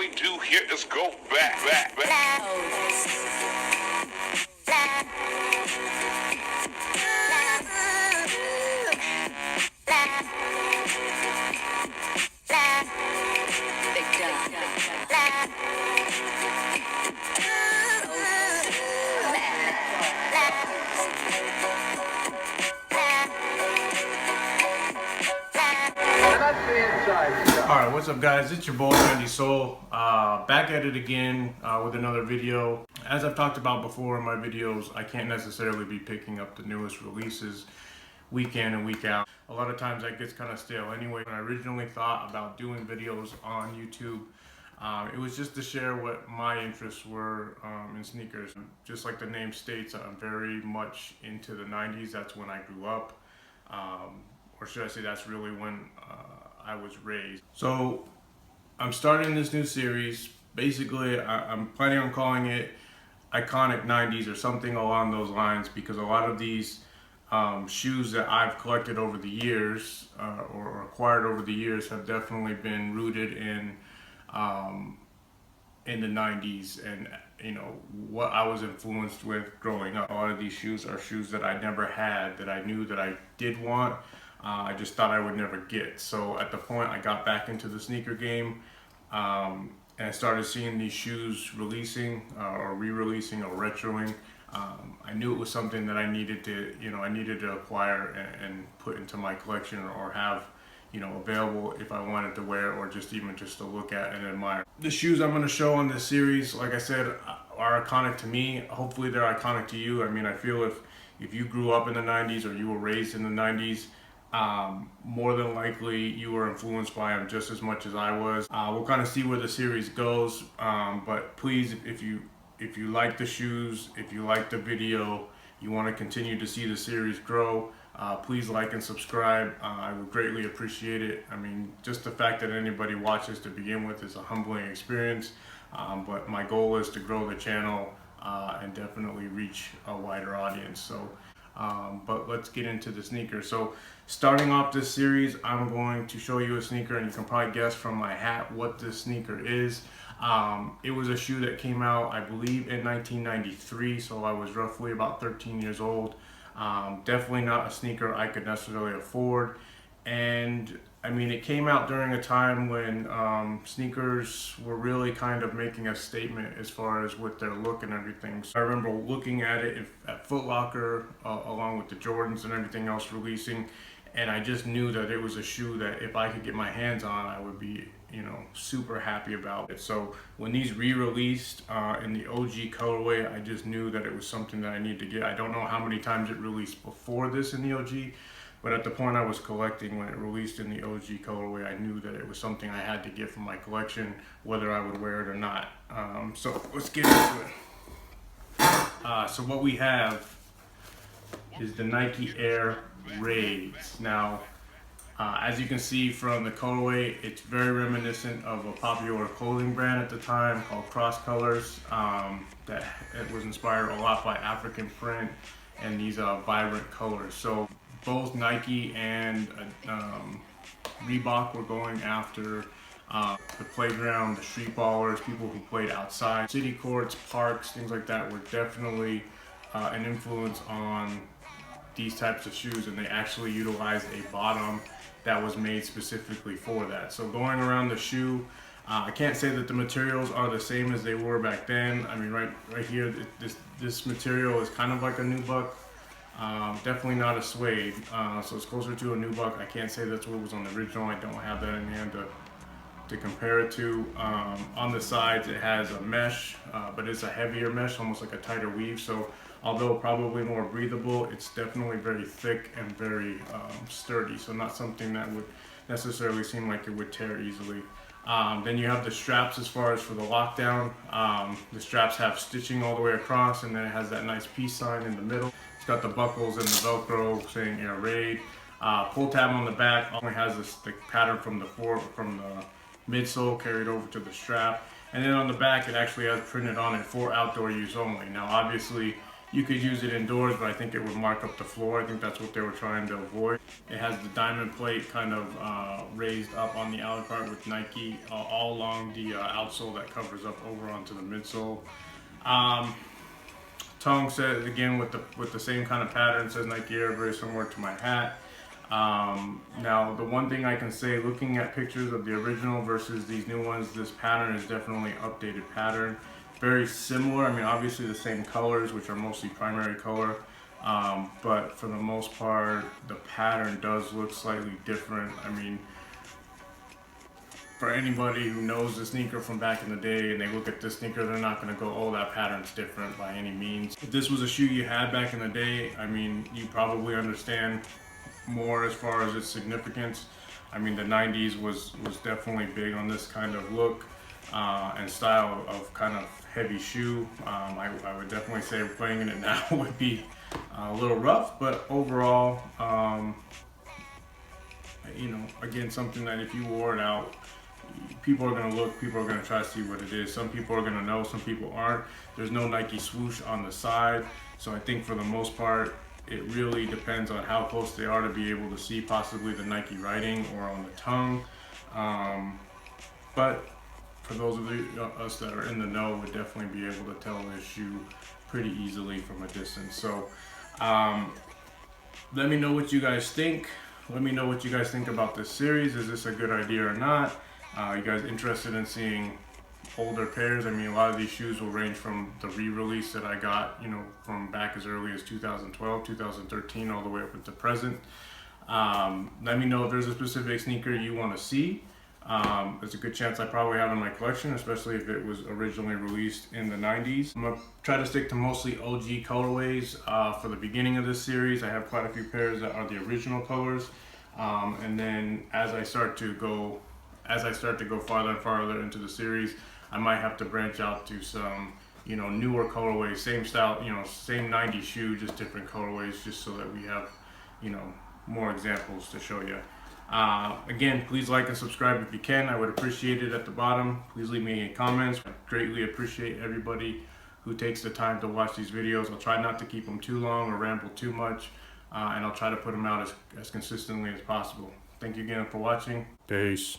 we do here is go back. Alright, what's up guys? It's your boy 90's Soul, back at it again with another video. As I've talked about before in my videos, I can't necessarily be picking up the newest releases week in and week out. A lot of times that gets kind of stale anyway. When I originally thought about doing videos on YouTube, it was just to share what my interests were in sneakers. Just like the name states, I'm very much into the 90s. That's when I grew up, or should I say that's really when I was raised. So I'm starting this new series. Basically, I'm planning on calling it Iconic 90s or something along those lines, because a lot of these shoes that I've collected over the years or acquired over the years have definitely been rooted in the 90s and, you know, what I was influenced with growing up. A lot of these shoes are shoes that I never had, that I knew that I did want. I just thought I would never get. So at the point I got back into the sneaker game, and I started seeing these shoes releasing or re-releasing or retroing, I knew it was something that I needed to acquire and put into my collection, or have, you know, available if I wanted to wear, or just to look at and admire. The shoes I'm going to show on this series, like I said, are iconic to me. Hopefully they're iconic to you. I mean, I feel if you grew up in the 90s or you were raised in the 90s, more than likely you were influenced by them just as much as I was. We'll kind of see where the series goes, but please, if you like the shoes, if you like the video, you want to continue to see the series grow, please like and subscribe. I would greatly appreciate it. I mean, just the fact that anybody watches to begin with is a humbling experience, but my goal is to grow the channel and definitely reach a wider audience. So but let's get into the sneaker. So starting off this series, I'm going to show you a sneaker, and you can probably guess from my hat what this sneaker is. It was a shoe that came out, I believe, in 1993, so I was roughly about 13 years old. Definitely not a sneaker I could necessarily afford, and I mean, it came out during a time when sneakers were really kind of making a statement as far as with their look and everything. So I remember looking at it at Foot Locker, along with the Jordans and everything else releasing, and I just knew that it was a shoe that if I could get my hands on, I would be, you know, super happy about it. So when these re-released in the OG colorway, I just knew that it was something that I needed to get. I don't know how many times it released before this in the OG, but at the point I was collecting, when it released in the OG colorway, I knew that it was something I had to get for my collection, whether I would wear it or not. So let's get into it. So what we have is the Nike Air Raids. Now, as you can see from the colorway, it's very reminiscent of a popular clothing brand at the time called Cross Colors. That it was inspired a lot by African print and these vibrant colors. So both Nike and Reebok were going after the playground, the street ballers, people who played outside. City courts, parks, things like that were definitely an influence on these types of shoes, and they actually utilized a bottom that was made specifically for that. So going around the shoe, I can't say that the materials are the same as they were back then. I mean, right here, this material is kind of like a nubuck. Definitely not a suede, so it's closer to a nubuck. I can't say that's what was on the original. I don't have that in hand to compare it to. On the sides it has a mesh, but it's a heavier mesh, almost like a tighter weave. So although probably more breathable, it's definitely very thick and very sturdy. So not something that would necessarily seem like it would tear easily. Then you have the straps as far as for the lockdown. The straps have stitching all the way across, and then it has that nice peace sign in the middle. It's got the buckles and the Velcro saying Air Raid. Pull tab on the back only has the pattern from the midsole carried over to the strap. And then on the back, it actually has printed on it for outdoor use only. Now, obviously, You could use it indoors, but I think it would mark up the floor. I think that's what they were trying to avoid. It has the diamond plate kind of raised up on the outer part with Nike all along the outsole that covers up over onto the midsole. Tongue says again with the same kind of pattern, says Nike Air, very similar to my hat. Now the one thing I can say, looking at pictures of the original versus these new ones, this pattern is definitely an updated pattern. Very similar. I mean, obviously the same colors, which are mostly primary color, but for the most part, the pattern does look slightly different. I mean, for anybody who knows the sneaker from back in the day and they look at this sneaker, they're not going to go, oh, that pattern's different by any means. If this was a shoe you had back in the day, I mean, you probably understand more as far as its significance. I mean, the 90s was definitely big on this kind of look and style of kind of heavy shoe. I would definitely say playing in it now would be a little rough, but overall, you know, again, something that if you wore it out, people are going to look, people are going to try to see what it is. Some people are going to know, some people aren't. There's no Nike swoosh on the side, so I think for the most part, it really depends on how close they are to be able to see possibly the Nike writing or on the tongue. But for those of us that are in the know, would definitely be able to tell this shoe pretty easily from a distance. So let me know what you guys think. Let me know what you guys think about this series. Is this a good idea or not? You guys interested in seeing older pairs? I mean, a lot of these shoes will range from the re-release that I got, you know, from back as early as 2012, 2013, all the way up into present. Let me know if there's a specific sneaker you want to see. There's a good chance I probably have in my collection, especially if it was originally released in the 90s. I'm going to try to stick to mostly OG colorways for the beginning of this series. I have quite a few pairs that are the original colors. And then as I start to go farther and farther into the series, I might have to branch out to some, you know, newer colorways, same style, you know, same 90s shoe, just different colorways, just so that we have, you know, more examples to show you. Again, please like and subscribe if you can. I would appreciate it at the bottom. Please leave me any comments. I greatly appreciate everybody who takes the time to watch these videos. I'll try not to keep them too long or ramble too much, and I'll try to put them out as consistently as possible. Thank you again for watching. Peace.